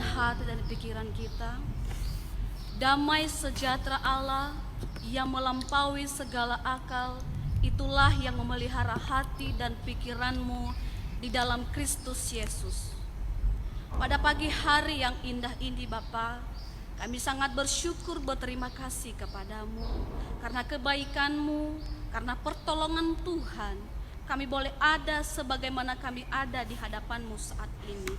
hati dan pikiran kita. Damai sejahtera Allah yang melampaui segala akal, itulah yang memelihara hati dan pikiranmu di dalam Kristus Yesus. Pada pagi hari yang indah ini Bapa, kami sangat bersyukur, berterima kasih kepadamu karena kebaikanmu, karena pertolongan Tuhan. Kami boleh ada sebagaimana kami ada di hadapanmu saat ini.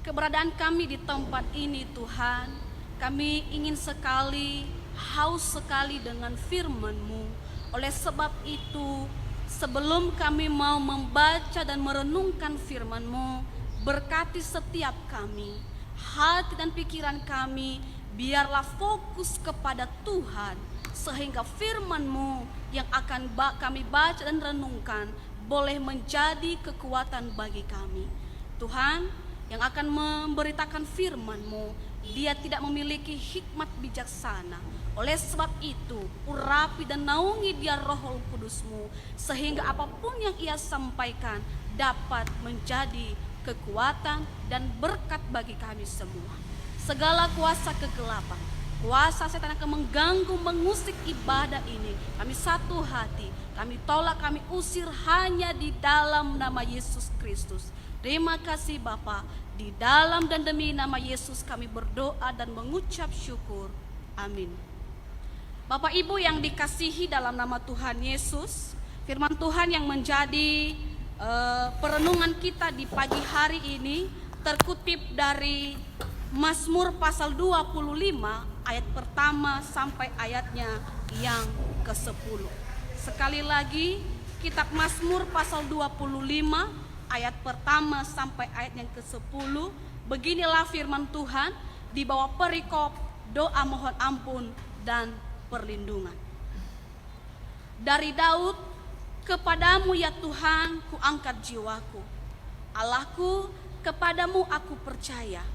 Keberadaan kami di tempat ini Tuhan, kami ingin sekali, haus sekali dengan firman-Mu. Oleh sebab itu, sebelum kami mau membaca dan merenungkan firman-Mu, berkati setiap kami, hati dan pikiran kami, biarlah fokus kepada Tuhan, sehingga firman-Mu yang akan kami baca dan renungkan boleh menjadi kekuatan bagi kami. Tuhan, yang akan memberitakan firman-Mu, dia tidak memiliki hikmat bijaksana. Oleh sebab itu, urapi dan naungi dia Roh Kudus-Mu, sehingga apapun yang ia sampaikan dapat menjadi kekuatan dan berkat bagi kami semua. Segala kuasa kegelapan, kuasa setan akan mengganggu, mengusik ibadah ini, kami satu hati, kami tolak, kami usir hanya di dalam nama Yesus Kristus. Terima kasih Bapa, di dalam dan demi nama Yesus kami berdoa dan mengucap syukur. Amin. Bapak Ibu yang dikasihi dalam nama Tuhan Yesus, firman Tuhan yang menjadi perenungan kita di pagi hari ini terkutip dari Mazmur pasal 25 ayat pertama sampai ayatnya yang ke-10. Sekali lagi, kitab Mazmur pasal 25 ayat pertama sampai ayat yang ke-10. Beginilah firman Tuhan di bawah perikop doa mohon ampun dan perlindungan. Dari Daud, kepadamu ya Tuhan kuangkat jiwaku. Allahku, kepadamu aku percaya.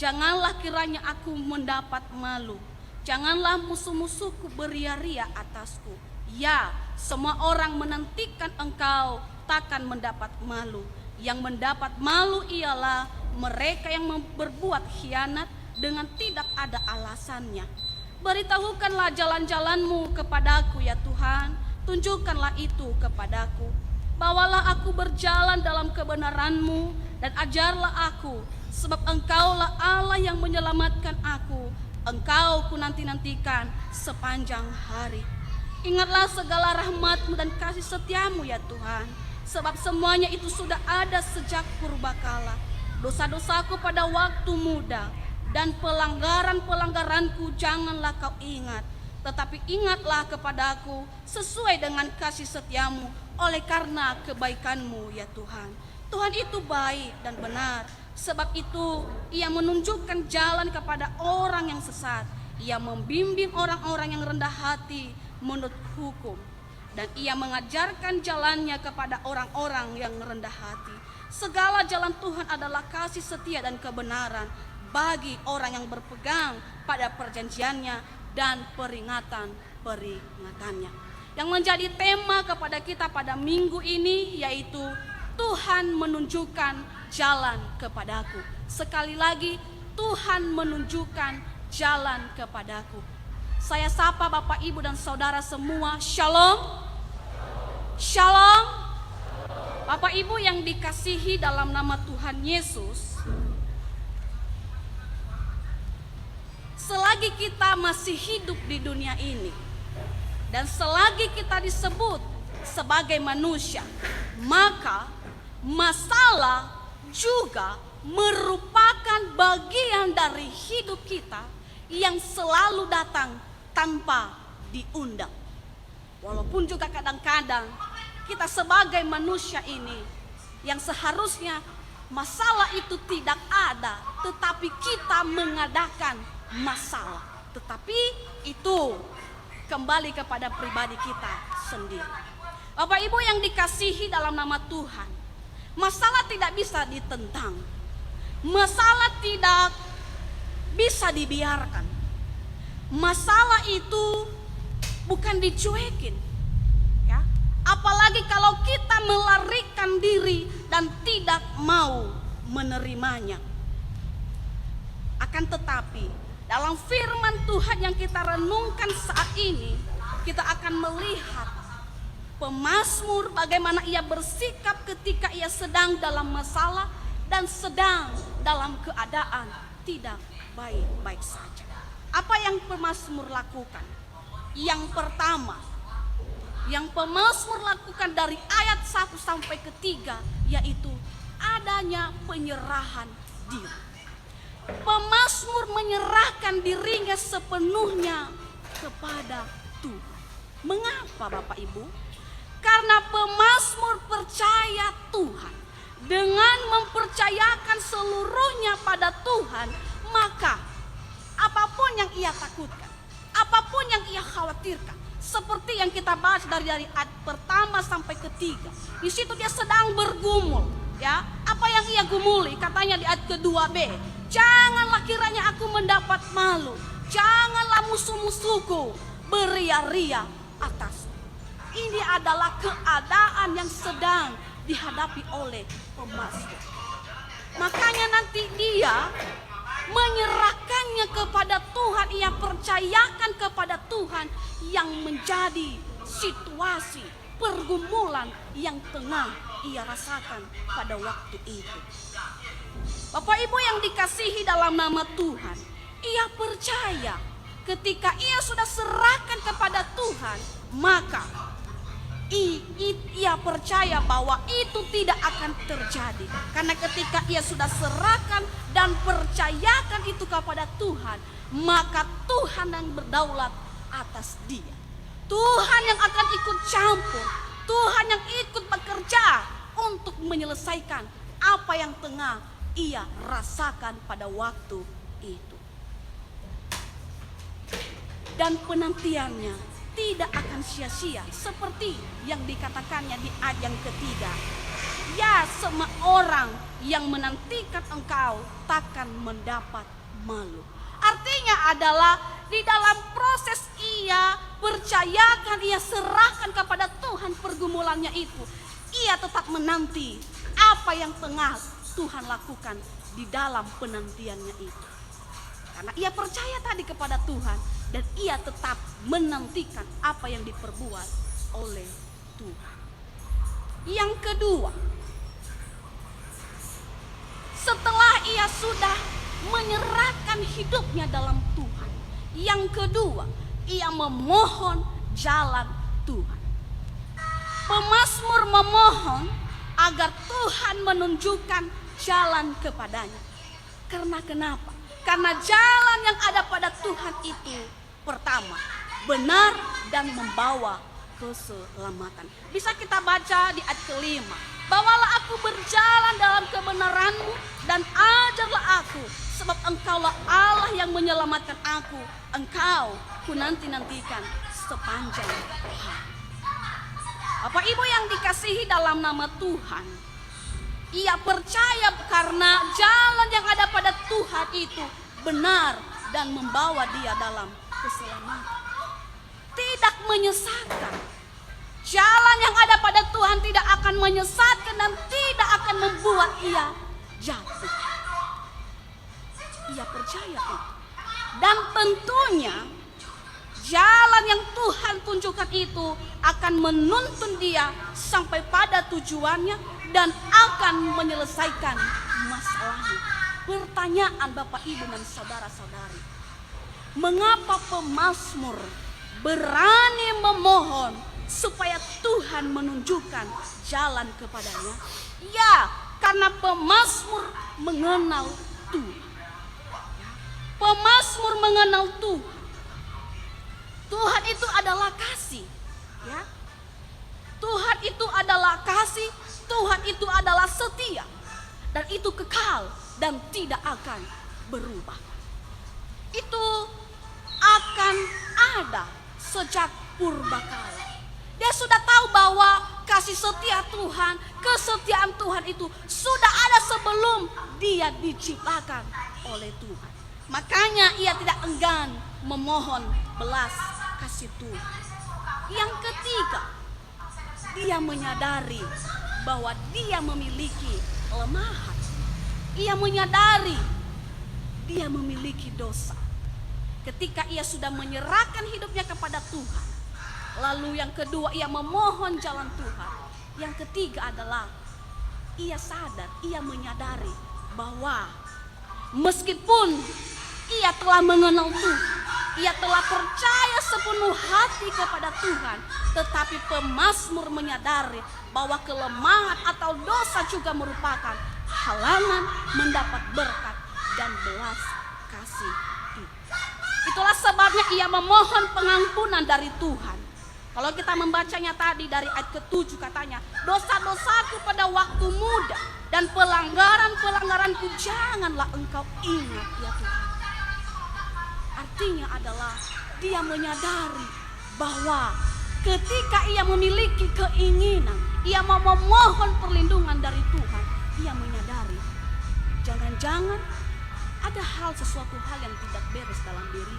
Janganlah kiranya aku mendapat malu. Janganlah musuh-musuhku beria-ria atasku. Ya, semua orang menantikan engkau takkan mendapat malu. Yang mendapat malu ialah mereka yang berbuat khianat dengan tidak ada alasannya. Beritahukanlah jalan-jalanmu kepadaku ya Tuhan, tunjukkanlah itu kepadaku. Bawalah aku berjalan dalam kebenaran-Mu dan ajarlah aku, sebab Engkaulah Allah yang menyelamatkan aku. Engkau ku nanti-nantikan sepanjang hari. Ingatlah segala rahmat-Mu dan kasih setia-Mu ya Tuhan, sebab semuanya itu sudah ada sejak purbakala. Dosa-dosaku pada waktu muda dan pelanggaran-pelanggaranku janganlah kau ingat. Tetapi ingatlah kepadaku sesuai dengan kasih setia-Mu oleh karena kebaikan-Mu ya Tuhan. Tuhan itu baik dan benar. Sebab itu ia menunjukkan jalan kepada orang yang sesat. Ia membimbing orang-orang yang rendah hati menurut hukum. Dan ia mengajarkan jalannya kepada orang-orang yang rendah hati. Segala jalan Tuhan adalah kasih setia dan kebenaran bagi orang yang berpegang pada perjanjiannya dan peringatan-peringatannya. Yang menjadi tema kepada kita pada minggu ini yaitu Tuhan menunjukkan jalan kepadaku. Sekali lagi, Tuhan menunjukkan jalan kepadaku. Saya sapa Bapak, Ibu, dan Saudara semua. Shalom. Shalom. Bapak Ibu yang dikasihi dalam nama Tuhan Yesus, selagi kita masih hidup di dunia ini dan selagi kita disebut sebagai manusia, maka masalah juga merupakan bagian dari hidup kita yang selalu datang tanpa diundang. Walaupun juga kadang-kadang kita sebagai manusia ini yang seharusnya masalah itu tidak ada, tetapi kita mengadakan masalah. Tetapi itu kembali kepada pribadi kita sendiri. Bapak Ibu yang dikasihi dalam nama Tuhan, masalah tidak bisa ditentang. Masalah tidak bisa dibiarkan. Masalah itu bukan dicuekin, ya. Apalagi kalau kita melarikan diri dan tidak mau menerimanya. Akan tetapi dalam firman Tuhan yang kita renungkan saat ini, kita akan melihat pemazmur bagaimana ia bersikap ketika ia sedang dalam masalah dan sedang dalam keadaan tidak baik-baik saja. Apa yang pemazmur lakukan? Yang pertama, yang pemazmur lakukan dari ayat 1 sampai ke 3, yaitu adanya penyerahan diri. Pemazmur menyerahkan dirinya sepenuhnya kepada Tuhan. Mengapa Bapak Ibu? Karena pemazmur percaya Tuhan. Dengan mempercayakan seluruhnya pada Tuhan, maka apapun yang ia takutkan, apapun yang ia khawatirkan, seperti yang kita bahas dari ayat pertama sampai ketiga, di situ dia sedang bergumul, ya. Apa yang ia gumuli? Katanya di ayat kedua B, janganlah kiranya aku mendapat malu, janganlah musuh-musuhku beria-ria atas. Ini adalah keadaan yang sedang dihadapi oleh pemazmur. Makanya nanti dia menyerahkannya kepada Tuhan, ia percayakan kepada Tuhan yang menjadi situasi pergumulan yang tengah ia rasakan pada waktu itu. Bapak Ibu yang dikasihi dalam nama Tuhan, ia percaya ketika ia sudah serahkan kepada Tuhan, maka ia percaya bahwa itu tidak akan terjadi. Karena ketika ia sudah serahkan dan percayakan itu kepada Tuhan, maka Tuhan yang berdaulat atas dia. Tuhan yang akan ikut campur, Tuhan yang ikut bekerja untuk menyelesaikan apa yang tengah ia rasakan pada waktu itu. Dan penantiannya tidak akan sia-sia seperti yang dikatakannya di ayat yang ketiga. Ya, semua orang yang menantikan engkau takkan mendapat malu. Artinya adalah di dalam proses ia percayakan, ia serahkan kepada Tuhan pergumulannya itu, ia tetap menanti apa yang tengah Tuhan lakukan di dalam penantiannya itu. Karena ia percaya tadi kepada Tuhan dan ia tetap menantikan apa yang diperbuat oleh Tuhan. Yang kedua, setelah ia sudah menyerahkan hidupnya dalam Tuhan, yang kedua, ia memohon jalan Tuhan. Pemazmur memohon agar Tuhan menunjukkan jalan kepadanya. Karena kenapa? Karena jalan yang ada pada Tuhan itu, pertama, benar dan membawa keselamatan. Bisa kita baca di ayat kelima, bawalah aku berjalan dalam kebenaran-Mu dan ajarlah aku, sebab Engkaulah Allah yang menyelamatkan aku. Engkau ku nanti-nantikan sepanjang hari. Bapak Ibu yang dikasihi dalam nama Tuhan, ia percaya karena jalan yang ada pada Tuhan itu benar dan membawa dia dalam keselamatan. Tidak menyesatkan. Jalan yang ada pada Tuhan tidak akan menyesatkan dan tidak akan membuat ia jatuh. Ia percaya itu. Dan tentunya jalan yang Tuhan tunjukkan itu akan menuntun dia sampai pada tujuannya dan akan menyelesaikan masalahnya. Pertanyaan Bapak Ibu dan saudara-saudari, mengapa pemazmur berani memohon supaya Tuhan menunjukkan jalan kepadanya? Ya, karena pemazmur mengenal Tuhan. Pemazmur mengenal Tuhan. Tuhan itu adalah kasih, ya. Tuhan itu adalah kasih, Tuhan itu adalah setia, dan itu kekal dan tidak akan berubah. Itu akan ada sejak purbakala. Dia sudah tahu bahwa kasih setia Tuhan, kesetiaan Tuhan itu sudah ada sebelum dia diciptakan oleh Tuhan. Makanya ia tidak enggan memohon belas kasih Tuhan. Yang ketiga, dia menyadari bahwa dia memiliki kelemahan. Ia menyadari dia memiliki dosa. Ketika ia sudah menyerahkan hidupnya kepada Tuhan. Lalu yang kedua, ia memohon jalan Tuhan. Yang ketiga adalah ia sadar, ia menyadari bahwa meskipun ia telah mengenal Tuhan, ia telah percaya sepenuh hati kepada Tuhan, tetapi pemazmur menyadari bahwa kelemahan atau dosa juga merupakan halangan mendapat berkat dan belas kasih itu. Itulah sebabnya ia memohon pengampunan dari Tuhan. Kalau kita membacanya tadi dari ayat ke-7 katanya, dosa-dosaku pada waktu muda dan pelanggaran-pelanggaranku janganlah engkau ingat ya Tuhan. Artinya adalah dia menyadari bahwa ketika ia memiliki keinginan, ia mau memohon perlindungan dari Tuhan, ia menyadari jangan-jangan ada sesuatu hal yang tidak beres dalam diri.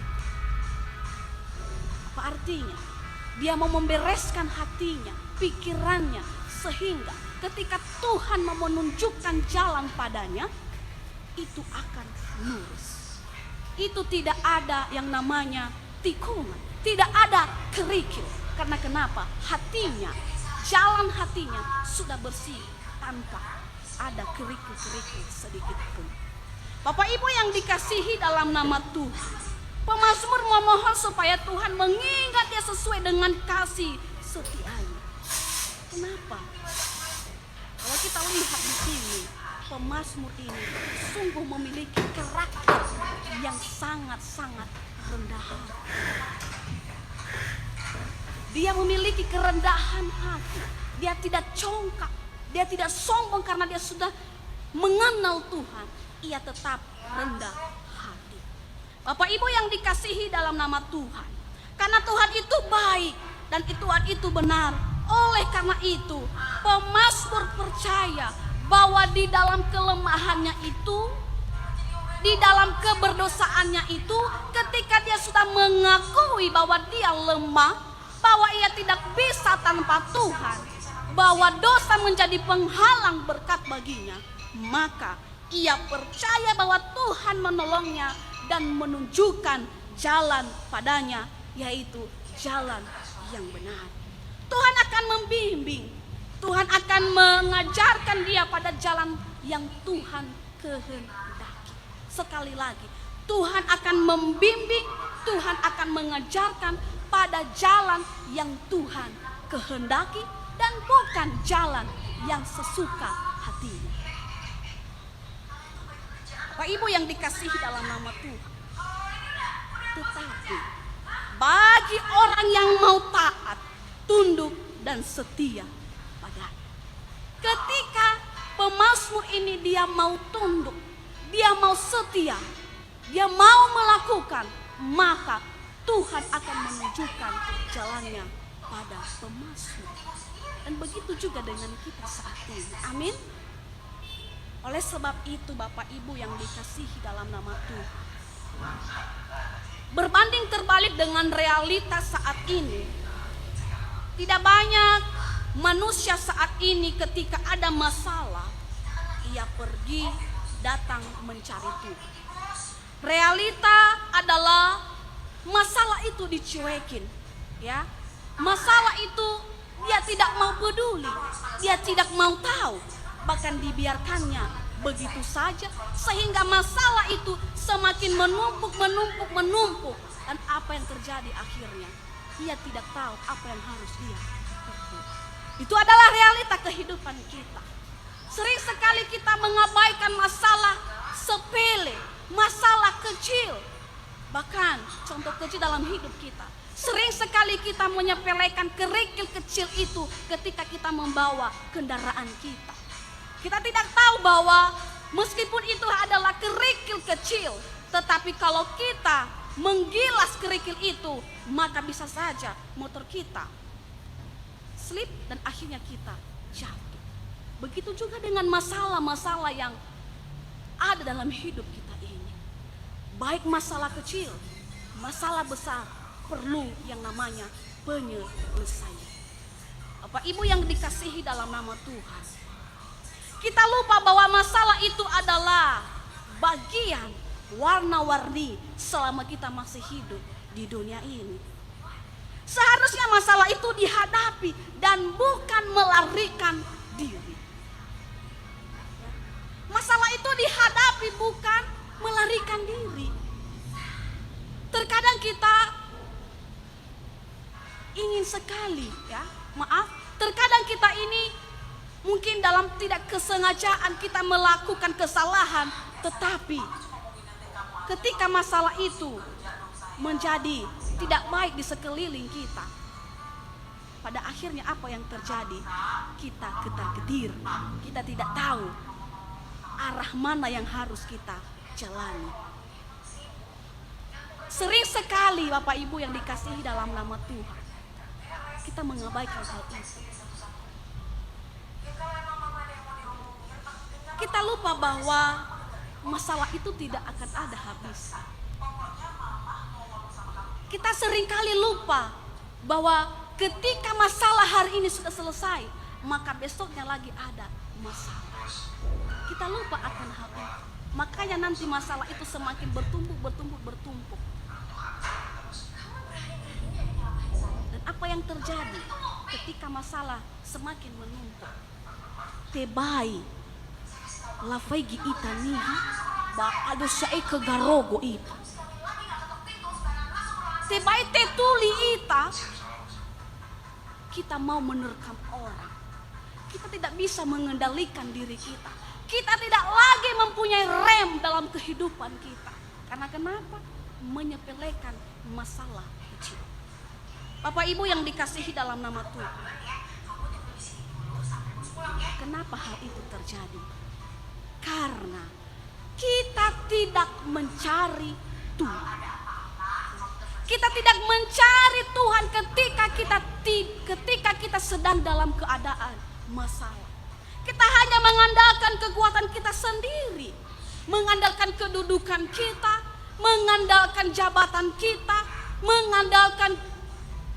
Apa artinya? Dia mau membereskan hatinya, pikirannya, sehingga ketika Tuhan mau menunjukkan jalan padanya, itu akan lurus. Itu tidak ada yang namanya tikungan, tidak ada kerikil. Karena kenapa? Hatinya, jalan hatinya sudah bersih tanpa ada kerikil-kerikil sedikit pun. Bapak Ibu yang dikasihi dalam nama Tuhan, pemazmur memohon supaya Tuhan mengingat dia sesuai dengan kasih setianya. Kenapa? Kalau kita lihat di sini, pemazmur ini sungguh memiliki karakter yang sangat-sangat rendah hati. Dia memiliki kerendahan hati. Dia tidak congkak, dia tidak sombong karena dia sudah mengenal Tuhan. Ia tetap rendah hati. Bapak Ibu yang dikasihi dalam nama Tuhan, karena Tuhan itu baik dan Tuhan itu benar. Oleh karena itu, pemazmur percaya bahwa di dalam kelemahannya itu, di dalam keberdosaannya itu, ketika dia sudah mengakui bahwa dia lemah, bahwa ia tidak bisa tanpa Tuhan, bahwa dosa menjadi penghalang berkat baginya, maka ia percaya bahwa Tuhan menolongnya dan menunjukkan jalan padanya, yaitu jalan yang benar. Tuhan akan membimbing, Tuhan akan mengajarkan dia pada jalan yang Tuhan kehendaki. Sekali lagi, Tuhan akan membimbing, Tuhan akan mengajarkan pada jalan yang Tuhan kehendaki dan bukan jalan yang sesuka hatinya. Bapak Ibu yang dikasihi dalam nama Tuhan, tetapi bagi orang yang mau taat, tunduk dan setia padanya. Ketika pemazmur ini dia mau tunduk, dia mau setia, dia mau melakukan, maka Tuhan akan menunjukkan jalannya pada pemazmur. Dan begitu juga dengan kita saat ini. Amin. Oleh sebab itu Bapak Ibu yang dikasihi dalam nama Tuhan, berbanding terbalik dengan realitas saat ini, tidak banyak manusia saat ini ketika ada masalah, ia pergi datang mencari Tuhan. Realita adalah masalah itu dicuekin, ya. Masalah itu dia tidak mau peduli, dia tidak mau tahu, bahkan dibiarkannya begitu saja sehingga masalah itu semakin menumpuk. Dan apa yang terjadi akhirnya? Dia tidak tahu apa yang harus dia perbuat. Itu adalah realita kehidupan kita. Sering sekali kita mengabaikan masalah sepele, masalah kecil. Bahkan contoh kecil dalam hidup kita. Sering sekali kita menyepelekan kerikil kecil itu ketika kita membawa kendaraan kita. Kita tidak tahu bahwa meskipun itu adalah kerikil kecil, tetapi kalau kita menggilas kerikil itu, maka bisa saja motor kita slip dan akhirnya kita jatuh. Begitu juga dengan masalah-masalah yang ada dalam hidup kita ini. Baik masalah kecil, masalah besar, perlu yang namanya penyelesaian. Bapak Ibu yang dikasihi dalam nama Tuhan, kita lupa bahwa masalah itu adalah bagian warna-warni selama kita masih hidup di dunia ini. Seharusnya masalah itu dihadapi dan bukan melarikan diri. Masalah itu dihadapi bukan melarikan diri. Terkadang kita ingin sekali, terkadang kita ini mungkin dalam tidak kesengajaan kita melakukan kesalahan, tetapi ketika masalah itu menjadi tidak baik di sekeliling kita, pada akhirnya apa yang terjadi? Kita ketar-ketir, kita tidak tahu arah mana yang harus kita jalani. Sering sekali Bapak Ibu yang dikasihi dalam nama Tuhan, kita mengabaikan hal itu. Kita lupa bahwa masalah itu tidak akan ada habis. Kita seringkali lupa bahwa ketika masalah hari ini sudah selesai, maka besoknya lagi ada masalah. Kita lupa akan hal itu. Makanya nanti masalah itu semakin bertumpuk. Dan apa yang terjadi ketika masalah semakin menumpuk? Tebai lafai gi itanihi ba ado syai kegarogo ita. Tebai tetuli ita, kita mau menerkam orang. Kita tidak bisa mengendalikan diri kita. Kita tidak lagi mempunyai rem dalam kehidupan kita. Karena kenapa? Menyepelekan masalah kecil. Bapak Ibu yang dikasihi dalam nama Tuhan, kenapa hal itu terjadi? Karena kita tidak mencari Tuhan. Kita tidak mencari Tuhan ketika kita sedang dalam keadaan masalah. Kita hanya mengandalkan kekuatan kita sendiri, mengandalkan kedudukan kita, mengandalkan jabatan kita, mengandalkan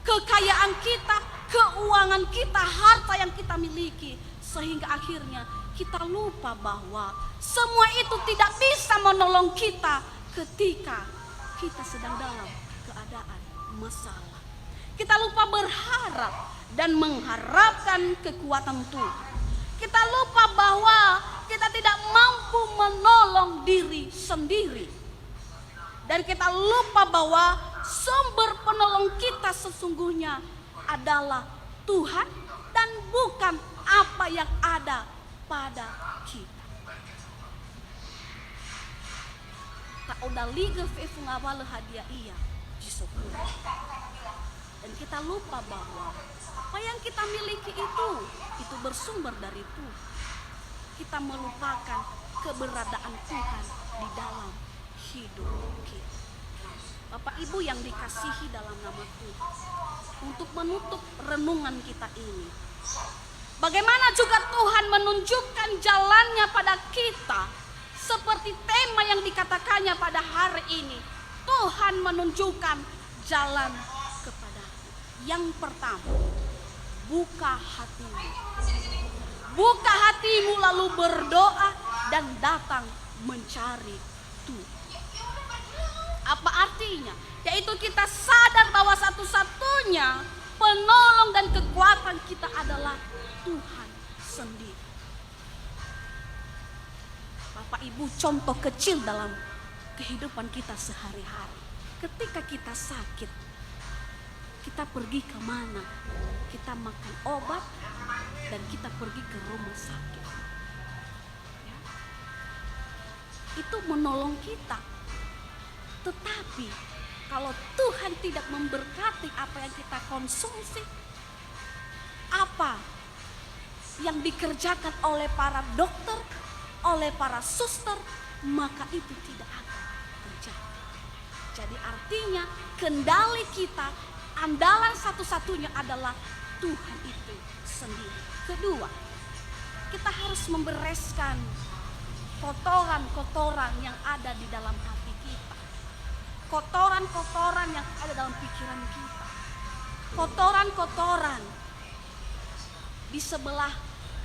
kekayaan kita, keuangan kita, harta yang kita miliki, sehingga akhirnya kita lupa bahwa semua itu tidak bisa menolong kita ketika kita sedang dalam keadaan masalah. Kita lupa berharap dan mengharapkan kekuatan Tuhan. Kita lupa bahwa kita tidak mampu menolong diri sendiri. Dan kita lupa bahwa sumber penolong kita sesungguhnya adalah Tuhan dan bukan apa yang ada pada kita. Tak udah liga fefu ngawal hadiah iya. Dan kita lupa bahwa apa yang kita miliki itu bersumber dari Tuhan. Kita melupakan keberadaan Tuhan di dalam hidup kita. Bapak Ibu yang dikasihi dalam nama Tuhan, untuk menutup renungan kita ini, bagaimana juga Tuhan menunjukkan jalannya pada kita, seperti tema yang dikatakannya pada hari ini. Tuhan menunjukkan jalan kepada. Yang pertama, buka hatimu. Buka hatimu lalu berdoa dan datang mencari Tuhan. Apa artinya? Yaitu kita sadar bahwa satu-satunya penolong dan kekuatan kita adalah Tuhan sendiri. Bapak Ibu, contoh kecil dalam kehidupan kita sehari-hari. Ketika kita sakit, kita pergi ke mana? Kita makan obat dan kita pergi ke rumah sakit. Ya. Itu menolong kita. Tetapi kalau Tuhan tidak memberkati apa yang kita konsumsi, apa yang dikerjakan oleh para dokter, oleh para suster, maka itu tidak akan terjadi. Jadi artinya kendali kita, andalan satu-satunya adalah Tuhan itu sendiri. Kedua, kita harus membereskan kotoran-kotoran yang ada di dalam hati kita. Kotoran-kotoran yang ada dalam pikiran kita. Kotoran-kotoran di sebelah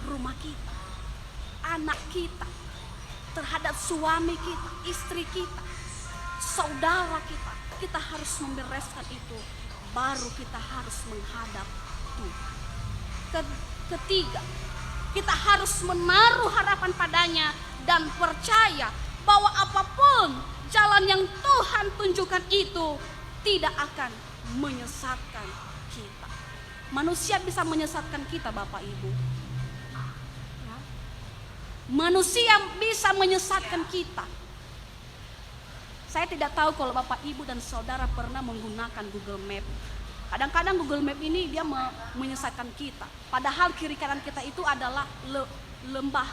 rumah kita, anak kita, terhadap suami kita, istri kita, saudara kita. Kita harus membereskan itu, baru kita harus menghadap Tuhan. Ketiga, kita harus menaruh harapan padanya dan percaya bahwa apapun jalan yang Tuhan tunjukkan itu tidak akan menyesatkan kita. Manusia bisa menyesatkan kita, Bapak Ibu. Ya. Manusia bisa menyesatkan kita. Saya tidak tahu kalau Bapak Ibu dan Saudara pernah menggunakan Google Map. Kadang-kadang Google Map ini dia menyesatkan kita. Padahal kiri kanan kita itu adalah lembah,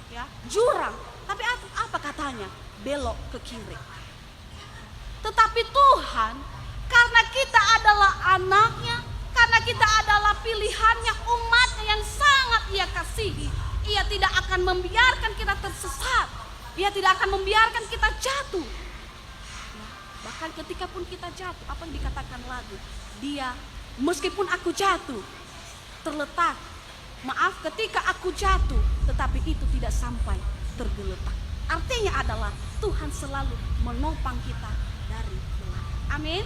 ya, jurang. Tapi apa katanya? Belok ke kiri. Tetapi Tuhan, karena kita adalah anaknya, karena kita adalah pilihannya, umatnya yang sangat Ia kasihi, Ia tidak akan membiarkan kita tersesat. Ia tidak akan membiarkan kita jatuh. Bahkan ketika pun kita jatuh, apa yang dikatakan lagu? Dia, meskipun aku jatuh, terletak. Maaf, ketika aku jatuh, tetapi itu tidak sampai tergeletak. Artinya adalah Tuhan selalu menopang kita dari belakang. Amin.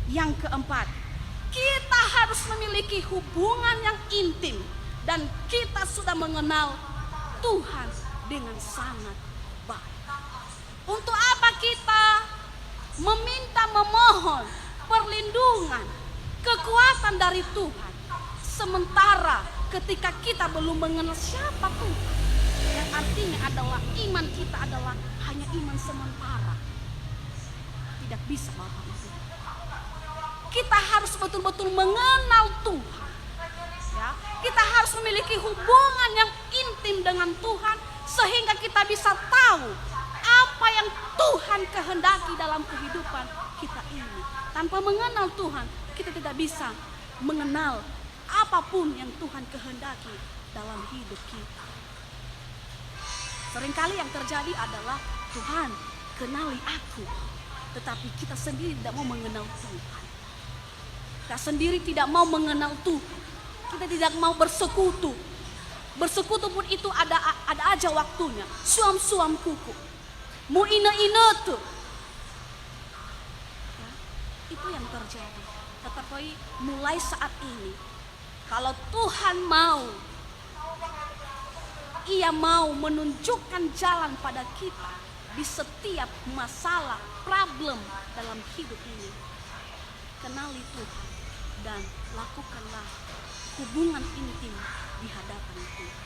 Yang keempat, kita harus memiliki hubungan yang intim. Dan kita sudah mengenal Tuhan dengan sangat baik. Untuk apa kita memohon perlindungan, kekuatan dari Tuhan, sementara ketika kita belum mengenal siapa Tuhan? Yang artinya adalah iman kita adalah hanya iman sementara. Tidak bisa, Bapak Ibu. Kita harus betul-betul mengenal Tuhan. Ya, kita harus memiliki hubungan yang intim dengan Tuhan sehingga kita bisa tahu apa yang Tuhan kehendaki dalam kehidupan kita ini. Tanpa mengenal Tuhan, kita tidak bisa mengenal apapun yang Tuhan kehendaki dalam hidup kita. Seringkali yang terjadi adalah Tuhan, kenali aku. Tetapi kita sendiri tidak mau mengenal Tuhan. Kita sendiri tidak mau mengenal Tuhan. Kita tidak mau bersekutu. Bersekutu pun itu ada aja waktunya. Suam-suam kuku. Mu ine-ine tuh. Ya, itu yang terjadi. Tetapi mulai saat ini, kalau Tuhan mau, Ia mau menunjukkan jalan pada kita di setiap masalah, problem dalam hidup ini. Kenali Tuhan dan lakukanlah hubungan intim di hadapan Tuhan.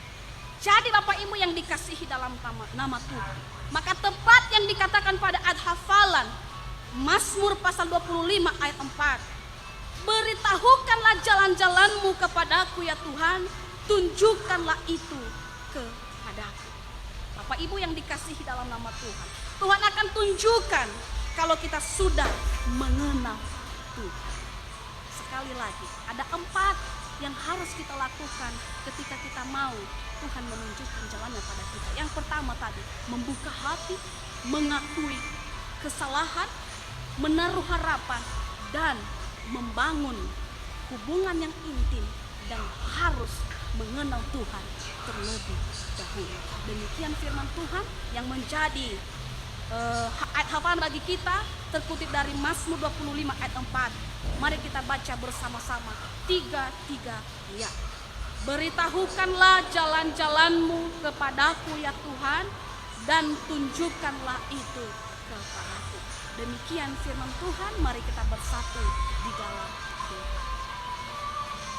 Jadi Bapak Ibu yang dikasihi dalam nama Tuhan, maka tepat yang dikatakan pada ayat hafalan Mazmur pasal 25 ayat 4. Beritahukanlah jalan-jalanmu kepadaku ya Tuhan, tunjukkanlah itu kepadaku. Bapak Ibu yang dikasihi dalam nama Tuhan, Tuhan akan tunjukkan kalau kita sudah mengenal Tuhan. Sekali lagi, ada 4 yang harus kita lakukan ketika kita mau Tuhan menunjukkan jalannya pada kita. Yang pertama tadi, membuka hati, mengakui kesalahan, menaruh harapan, dan membangun hubungan yang intim dan harus mengenal Tuhan terlebih dahulu. Demikian firman Tuhan yang menjadi ayat hafalan bagi kita, terkutip dari Mazmur 25 ayat 4. Mari kita baca bersama-sama 3 ya. Beritahukanlah jalan-jalanmu kepadaku ya Tuhan, dan tunjukkanlah itu kepadaku. Demikian firman Tuhan, mari kita bersatu di dalam Tuhan.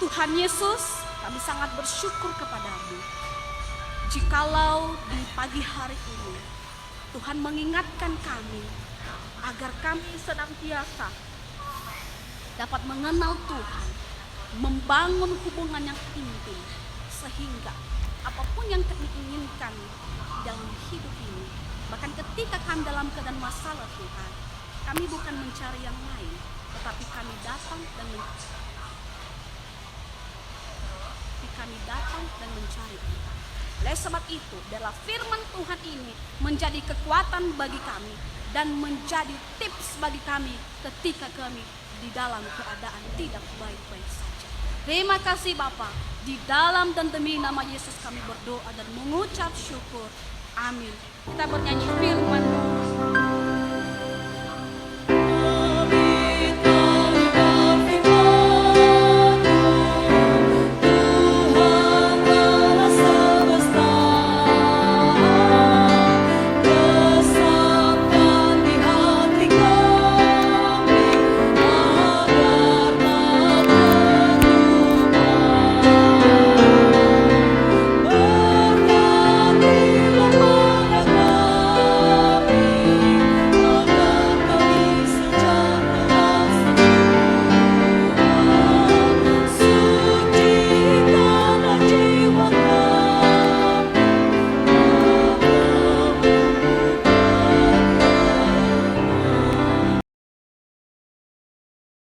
Tuhan Yesus, kami sangat bersyukur kepadamu. Jikalau di pagi hari ini Tuhan mengingatkan kami agar kami senantiasa dapat mengenal Tuhan, membangun hubungan yang intim, sehingga apapun yang kami inginkan dalam hidup ini, bahkan ketika kami dalam keadaan masalah Tuhan, kami bukan mencari yang lain, tetapi kami datang dan mencari Tuhan. Oleh sebab itu, adalah firman Tuhan ini menjadi kekuatan bagi kami dan menjadi tips bagi kami ketika kami di dalam keadaan tidak baik-baik saja. Terima kasih Bapa. Di dalam dan demi nama Yesus kami berdoa dan mengucap syukur. Amin. Kita bernyanyi firman-Mu.